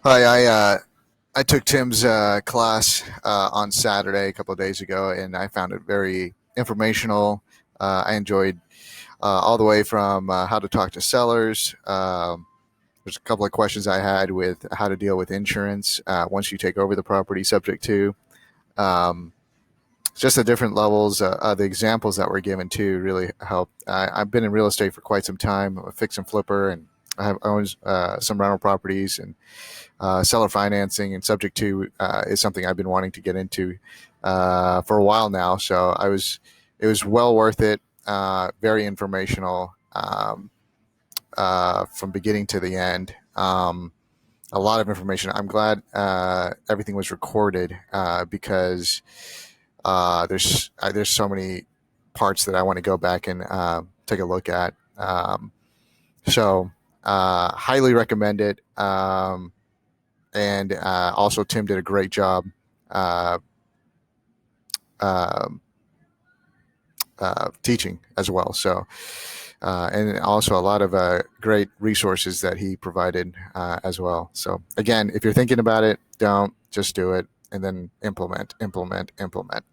Hi, I took Tim's class on Saturday a couple of days ago, and I found it very informational. I enjoyed all the way from how to talk to sellers. There's a couple of questions I had with how to deal with insurance once you take over the property, subject to. Um, just the different levels, the examples that were given too really helped. I've been in real estate for quite some time. I'm a fix and flipper, and I have owns some rental properties, and seller financing and subject to is something I've been wanting to get into for a while now. So it was well worth it. Very informational from beginning to the end. A lot of information. I'm glad everything was recorded because there's so many parts that I want to go back and take a look at. So highly recommend it. And also Tim did a great job uh, uh, teaching as well. So and also a lot of great resources that he provided as well. So again, if you're thinking about it, don't just do it, and then implement, implement, implement.